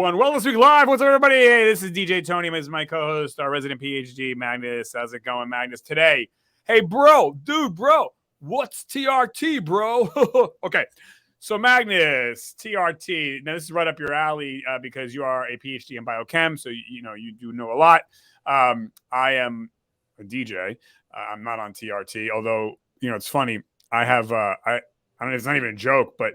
one Wellness Week Live. What's up, everybody? Hey, this is DJ Tony. This is my co-host, our resident PhD, Magnus. How's it going, Magnus? Today, hey, bro, what's TRT, bro? Okay, so Magnus, TRT. Now, this is right up your alley because you are a PhD in biochem, so you do know a lot. I am a DJ. I'm not on TRT, although it's funny. I have I don't know. It's not even a joke, but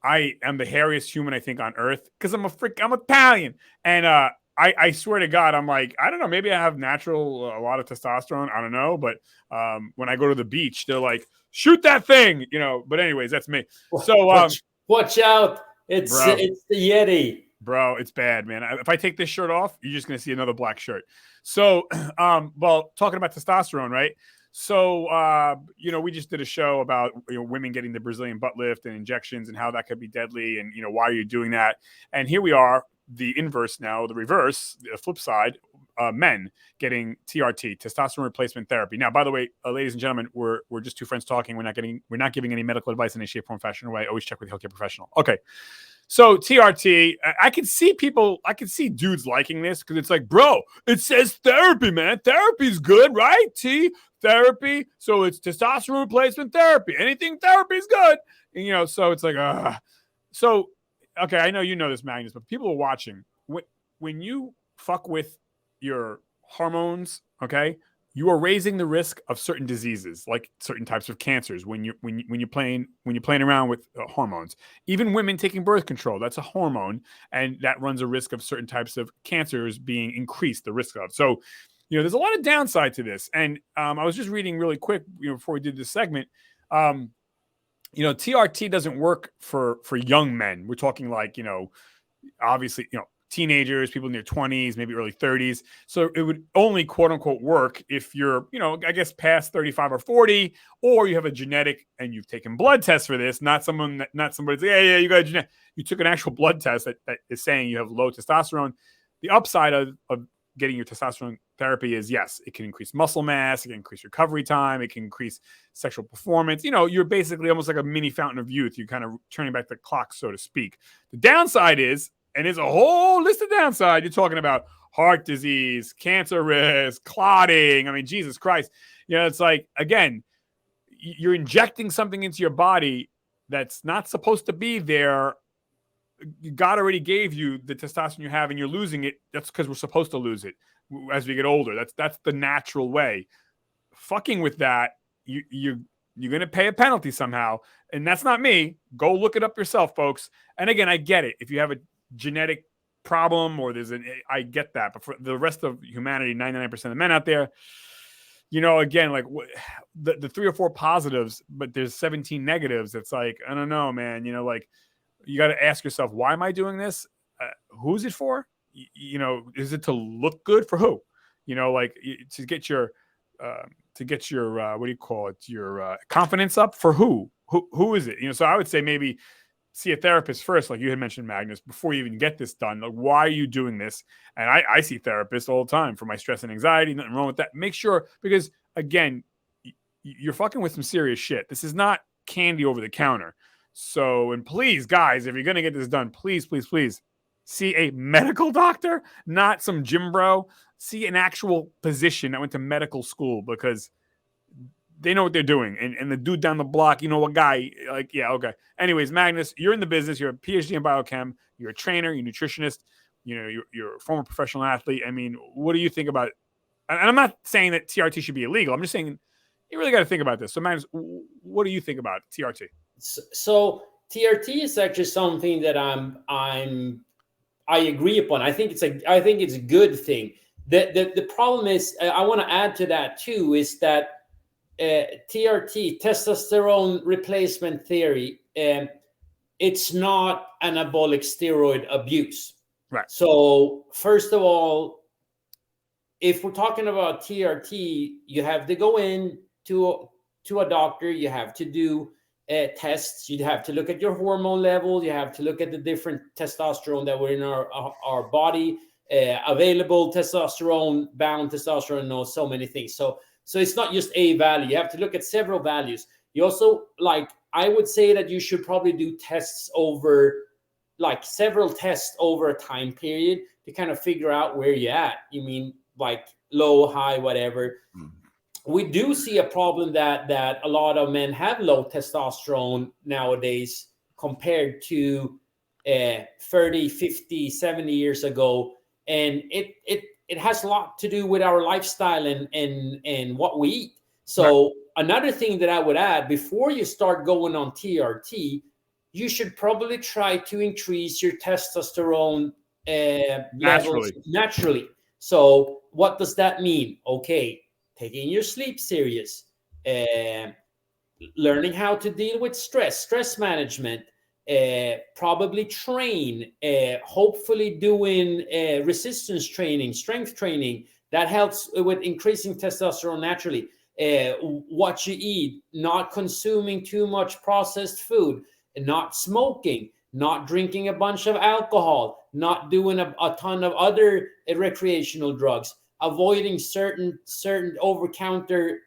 I am the hairiest human I think on earth because I'm Italian, and I swear to God, I'm like, I don't know, maybe I have a lot of testosterone, I don't know, but when I go to the beach, they're like, shoot that thing, But anyways, that's me. So watch out, it's the Yeti, bro. It's bad, man. If I take this shirt off, you're just gonna see another black shirt. So, well, talking about testosterone, right? So, we just did a show about women getting the Brazilian butt lift and injections and how that could be deadly and, why are you doing that? And here we are, the inverse now, the reverse, the flip side, men getting TRT, testosterone replacement therapy. Now, by the way, ladies and gentlemen, we're just two friends talking. We're not giving any medical advice in any shape, form, fashion, or way. Always check with a healthcare professional. Okay. So TRT, I can see dudes liking this because it's like, bro, it says therapy, man. Therapy's good, right? Therapy. So it's testosterone replacement therapy. Anything therapy is good. And, so it's like, So, okay, I know you know this, Magnus, but people are watching. When you fuck with your hormones, okay, you are raising the risk of certain diseases, like certain types of cancers. When you're playing around with hormones, even women taking birth control, that's a hormone, and that runs a risk of certain types of cancers being increased. The risk of there's a lot of downside to this, and I was just reading really quick, before we did this segment. TRT doesn't work for young men. We're talking like obviously teenagers, people in their 20s, maybe early 30s. So it would only quote unquote work if you're, I guess past 35 or 40, or you have a genetic and you've taken blood tests for this, not somebody's like, yeah, you got a genetic. You took an actual blood test that is saying you have low testosterone. The upside of getting your testosterone therapy is, yes, it can increase muscle mass, it can increase recovery time, it can increase sexual performance. You're basically almost like a mini fountain of youth. You're kind of turning back the clock, so to speak. The downside is, and there's a whole list of downside. You're talking about heart disease, cancer risk, clotting. I mean, Jesus Christ. It's like, again, you're injecting something into your body that's not supposed to be there. God already gave you the testosterone you have and you're losing it. That's because we're supposed to lose it as we get older. That's the natural way. Fucking with that, you're going to pay a penalty somehow. And that's not me. Go look it up yourself, folks. And again, I get it. If you have a genetic problem or I get that. But for the rest of humanity, 99% of men out there, again, like the 3 or 4 positives, but there's 17 negatives. It's like, I don't know, man, like, you got to ask yourself, why am I doing this? Who's it for? Is it to look good for who? Like to get your what do you call it? Your confidence up for who? Who is it? So I would say maybe see a therapist first, like you had mentioned, Magnus, before you even get this done. Like, why are you doing this? And I see therapists all the time for my stress and anxiety. Nothing wrong with that. Make sure, because again, you're fucking with some serious shit. This is not candy over the counter. So, and please, guys, if you're going to get this done, please, please, please see a medical doctor, not some gym bro. See an actual physician that went to medical school, because they know what they're doing. And the dude down the block, a guy, like, yeah, okay. Anyways, Magnus, you're in the business. You're a PhD in biochem. You're a trainer. You're a nutritionist. You're a former professional athlete. I mean, what do you think about it? And I'm not saying that TRT should be illegal. I'm just saying you really got to think about this. So, Magnus, what do you think about TRT? So TRT is actually something that I agree upon. I think it's a good thing. The problem is, I want to add to that too, is that TRT, testosterone replacement therapy, it's not anabolic steroid abuse. Right. So first of all, if we're talking about TRT, you have to go in to a doctor. You have to do tests. You have to look at your hormone level. You have to look at the different testosterone that were in our body, available testosterone, bound testosterone, so many things. So it's not just a value. You have to look at several values. You also, I would say that you should probably do tests over like several tests over a time period to kind of figure out where you're at. You mean like low, high, whatever. We do see a problem that a lot of men have low testosterone nowadays compared to 30, 50, 70 years ago. And it has a lot to do with our lifestyle and what we eat. So another thing that I would add, before you start going on TRT, you should probably try to increase your testosterone levels naturally. So what does that mean? Okay, taking your sleep serious, learning how to deal with stress management, probably train, hopefully doing resistance training, strength training. That helps with increasing testosterone naturally. What you eat, not consuming too much processed food, not smoking, not drinking a bunch of alcohol, not doing a ton of other recreational drugs, avoiding certain over-counter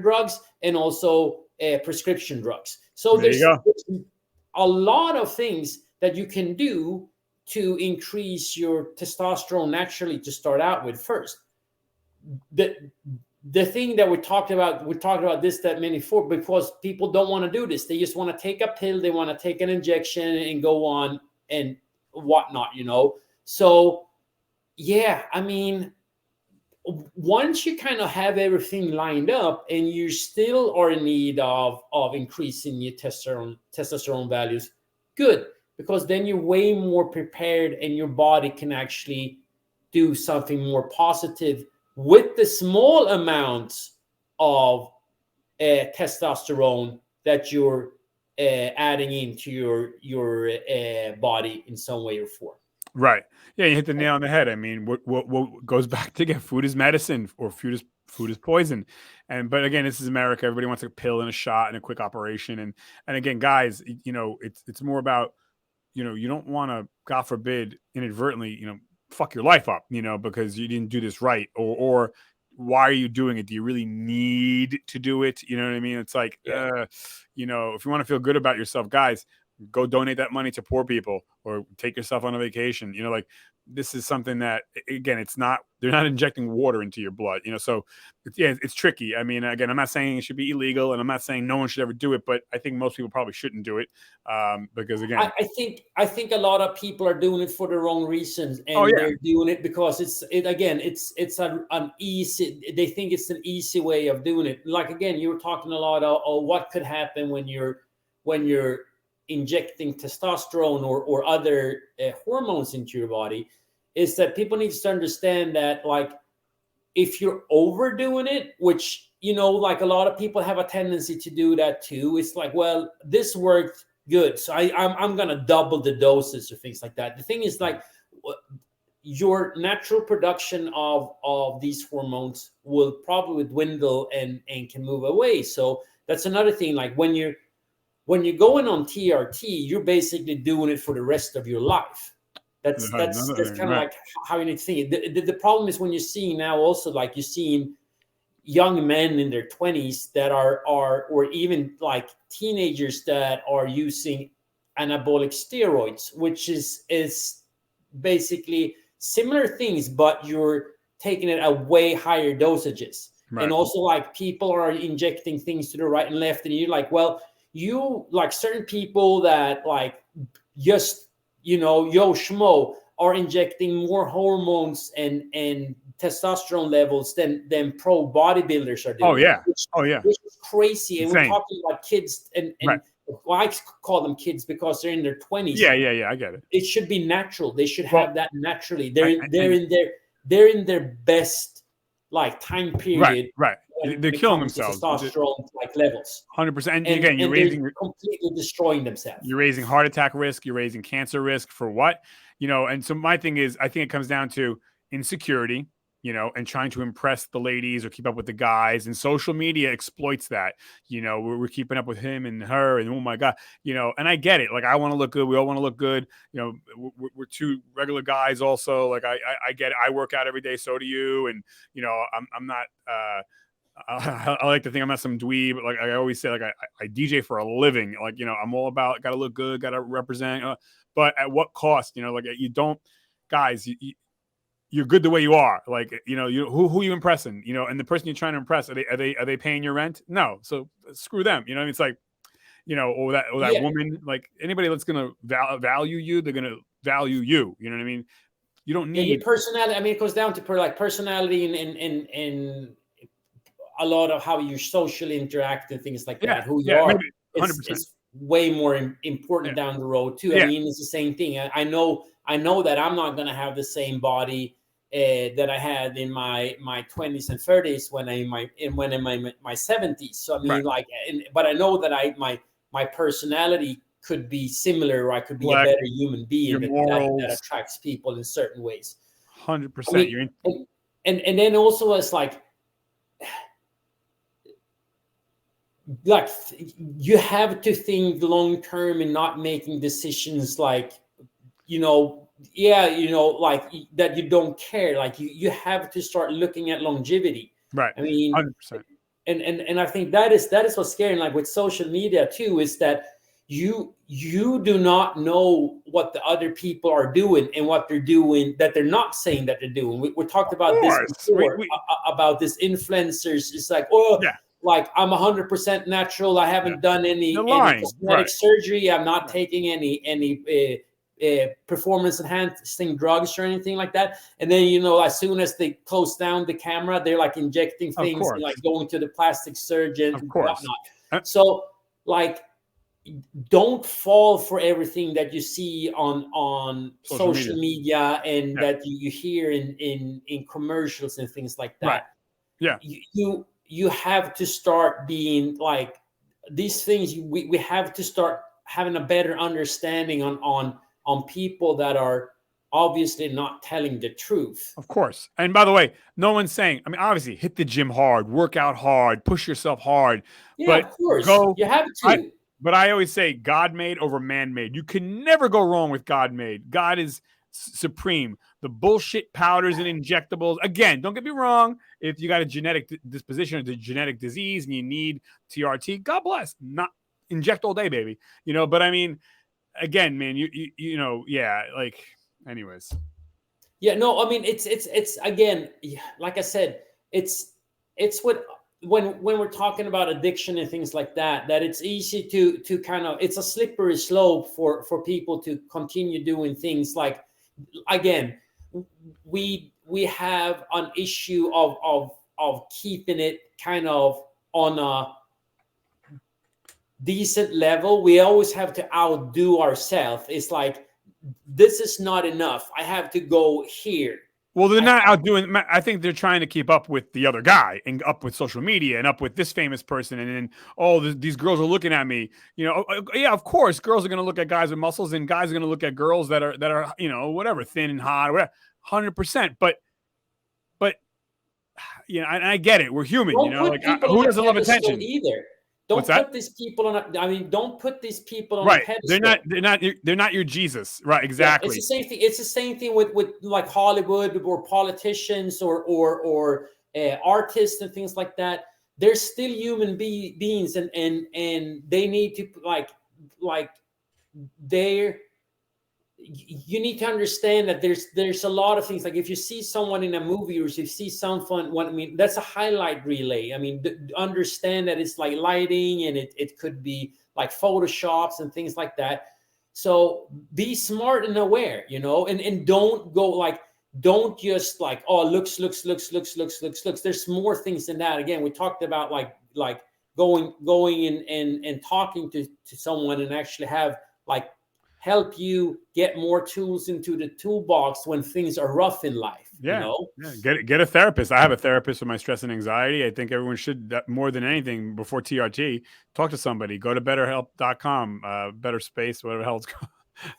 drugs, and also prescription drugs. So there's a lot of things that you can do to increase your testosterone naturally to start out with first. The thing that we talked about this that many for, because people don't want to do this. They just want to take a pill, they want to take an injection and go on and whatnot, So yeah, I mean, once you kind of have everything lined up and you still are in need of increasing your testosterone values, good, because then you're way more prepared and your body can actually do something more positive with the small amounts of testosterone that you're adding into your body in some way or form. Right. Yeah, you hit the nail on the head. I mean, what goes back to, again, food is medicine, or food is poison. But again, this is America. Everybody wants a pill and a shot and a quick operation. And again, guys, it's more about, you don't want to, God forbid, inadvertently, fuck your life up, because you didn't do this right, or why are you doing it? Do you really need to do it? You know what I mean? It's like, if you want to feel good about yourself, guys, go donate that money to poor people, or take yourself on a vacation. Like, this is something that, again, they're not injecting water into your blood, so it's tricky. I mean, again, I'm not saying it should be illegal, and I'm not saying no one should ever do it, but I think most people probably shouldn't do it, because, again, I think a lot of people are doing it for the wrong reasons, and they're doing it because it's an easy, they think it's an easy way of doing it. Like, again, you were talking a lot of what could happen when you're injecting testosterone or other hormones into your body, is that people need to understand that, like, if you're overdoing it, which, like a lot of people have a tendency to do that too. It's like, well, this worked good, so I'm gonna double the doses or things like that. The thing is, like, your natural production of these hormones will probably dwindle and can move away. So that's another thing. Like, when you're going on TRT, you're basically doing it for the rest of your life. That's kind of like how you need to think it. The problem is when you're seeing now also, like, you're seeing young men in their 20s that are or even like teenagers that are using anabolic steroids, which is basically similar things, but you're taking it at way higher dosages. And also, like, people are injecting things to the right and left, and you're like, well, you, like, certain people that, like, just, yo schmo are injecting more hormones and testosterone levels than pro bodybuilders are doing. Which is crazy. And we're talking about kids, and well, I call them kids because they're in their 20s. Yeah, I get it. It should be natural. They should have that naturally. They're in their best, like, time period. Right. They're killing themselves. Testosterone, like, levels. 100%. And again, you're completely destroying themselves. You're raising heart attack risk. You're raising cancer risk for what? And so my thing is, I think it comes down to insecurity, and trying to impress the ladies or keep up with the guys. And social media exploits that. We're keeping up with him and her, and oh my God, and I get it. Like, I want to look good. We all want to look good. We're two regular guys also. Like, I get it. I work out every day. So do you. And, I'm not, I like to think I'm not some dweeb, but, like, I always say, like, I DJ for a living. Like, I'm all about, got to look good, got to represent. but at what cost? You know, like you don't, guys. You're good the way you are. Like, you know, who are you impressing? You know, and the person you're trying to impress, are they paying your rent? No, so screw them. You know, it's like, you know, or that woman, like anybody that's gonna value you, they're gonna value you. You know what I mean? You don't need your personality. I mean, it goes down to like personality and a lot of how you socially interact and things like that. Who you are, maybe 100%. It's way more important down the road too. I mean, it's the same thing. I know that I'm not gonna have the same body that I had in my 20s and 30s when in my 70s. So I mean, like, but I know that my personality could be similar, or I could be a better human being that attracts people in certain ways. 100%. And then also it's like you have to think long term and not making decisions like, you know, like that you don't care. Like you have to start looking at longevity. Right. I mean, 100%. And I think that is what's scary. Like with social media too, is that you do not know what the other people are doing and what they're doing that they're not saying that they're doing. We talked about this before, about this influencers. It's like, like I'm 100% natural. I haven't done any cosmetic surgery. I'm not taking any performance enhancing drugs or anything like that. And then, you know, as soon as they close down the camera, they're like injecting things and like going to the plastic surgeon and whatnot. So like, don't fall for everything that you see on social media and that you hear in commercials and things like that. You have to start being like these things. We have to start having a better understanding on people that are obviously not telling the truth. Of course. And by the way, no one's saying, I mean, obviously hit the gym hard, work out hard, push yourself hard. But of course, you have to. But I always say God made over man made. You can never go wrong with God made. God is supreme. The bullshit powders and injectables. Again, don't get me wrong. If you got a genetic disposition or the genetic disease and you need TRT, God bless. Not inject all day, baby. You know, but I mean, again, man, you know, like, anyways. Yeah, no, I mean, it's again, like I said, it's what when we're talking about addiction and things like that it's easy to kind of, it's a slippery slope for people to continue doing things. Like, again, we have an issue of keeping it kind of on a decent level. We always have to outdo ourselves. It's like, this is not enough. I have to go here. Well, they're not outdoing. I think they're trying to keep up with the other guy and up with social media and up with this famous person. And then, these girls are looking at me. You know, yeah, of course, girls are going to look at guys with muscles, and guys are going to look at girls that are, you know, whatever, thin and hot, or whatever, 100%. But, you know, and I get it. We're human. You know, like, who doesn't love attention either? Don't put these people on. Don't put these people on a pedestal. They're not your Jesus, right? Exactly. Yeah, it's the same thing. It's the same thing with like Hollywood or politicians or artists and things like that. They're still human beings, and they need to like they're. You need to understand that there's a lot of things. Like if you see someone in a movie, or if you see someone, I mean, that's a highlight relay. I mean, understand that it's like lighting, and it could be like photoshops and things like that. So be smart and aware, you know, and don't go like, don't just like, oh, looks. There's more things than that. Again, we talked about like going and talking to someone and actually have like help you get more tools into the toolbox when things are rough in life. Yeah, you know? Get a therapist. I have a therapist for my stress and anxiety. I think everyone should, more than anything, before TRT, talk to somebody. Go to BetterHelp.com, Better Space, whatever the hell it's called.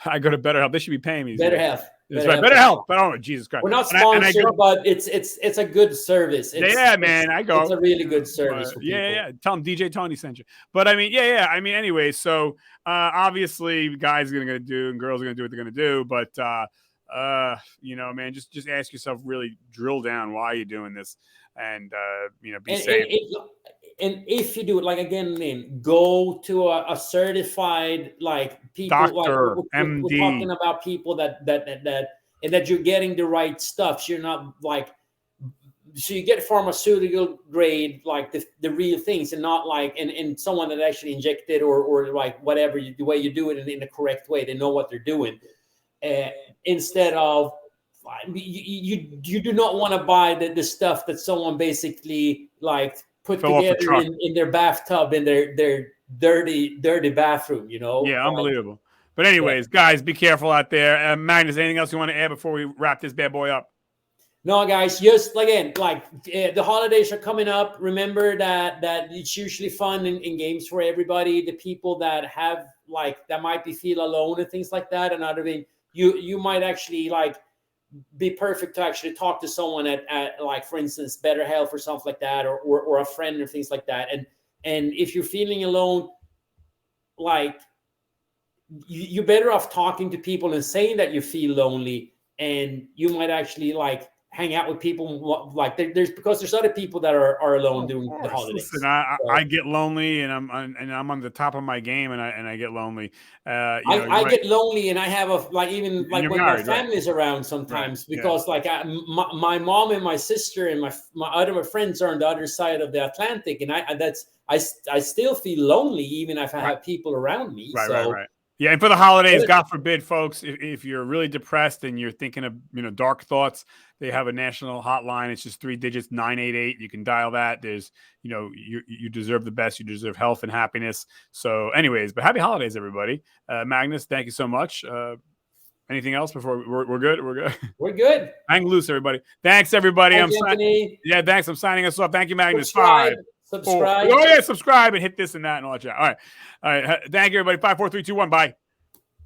I go to BetterHelp. They should be paying me. BetterHelp. That's right. BetterHelp. But oh, Jesus Christ. We're not sponsored, but it's a good service. Man, I go. It's a really good service for people. Yeah. Tell them DJ Tony sent you. But I mean, I mean, anyway, so obviously guys are gonna do and girls are gonna do what they're gonna do. But you know, man, just ask yourself, really drill down why you're doing this, and you know, be safe. and if you do it, like again, then go to a certified like people. Like Doctor, we're MD. talking about people and that you're getting the right stuff. So you're not like, so you get pharmaceutical grade, like the real things, and not like and someone that actually injected or like whatever the way you do it in the correct way. They know what they're doing. Instead of you do not want to buy the stuff that someone basically like put Fell off the together truck. in their bathtub in their dirty bathroom, you know. Yeah, Like, unbelievable. But yeah. anyways, guys, be careful out there. Magnus, anything else you want to add before we wrap this bad boy up? No, guys, just again, like the holidays are coming up. Remember that it's usually fun in games for everybody. The people that have like that might be feel alone and things like that. Another thing, you might actually like be perfect to actually talk to someone at like, for instance, Better Health or something like that, or a friend or things like that. And if you're feeling alone, like you're better off talking to people and saying that you feel lonely, and you might actually like hang out with people like there's because there's other people that are alone Oh, of during the course. Listen, holidays. I get lonely, and I'm on the top of my game, and I get lonely. I get lonely, and I have a like even and like you're when my married, right? family's around Right. sometimes Yeah. because like my mom and my sister and my other friends are on the other side of the Atlantic, and I still feel lonely even if I Right. have people around me. Right. So Right. Yeah, and for the holidays, God forbid, folks, if you're really depressed and you're thinking of dark thoughts, they have a national hotline. It's just 3 digits, 988. You can dial that. There's you deserve the best. You deserve health and happiness. So, anyways, but happy holidays, everybody. Magnus, thank you so much. Anything else before we're good? We're good. we're good. Hang loose, everybody. Thanks, everybody. Thanks, Anthony. Thanks. I'm signing us off. Thank you, Magnus. Subscribe. 5, 4. Oh yeah, subscribe and hit this and that and all that. All right. Thank you, everybody. 5, 4, 3, 2, 1. Bye.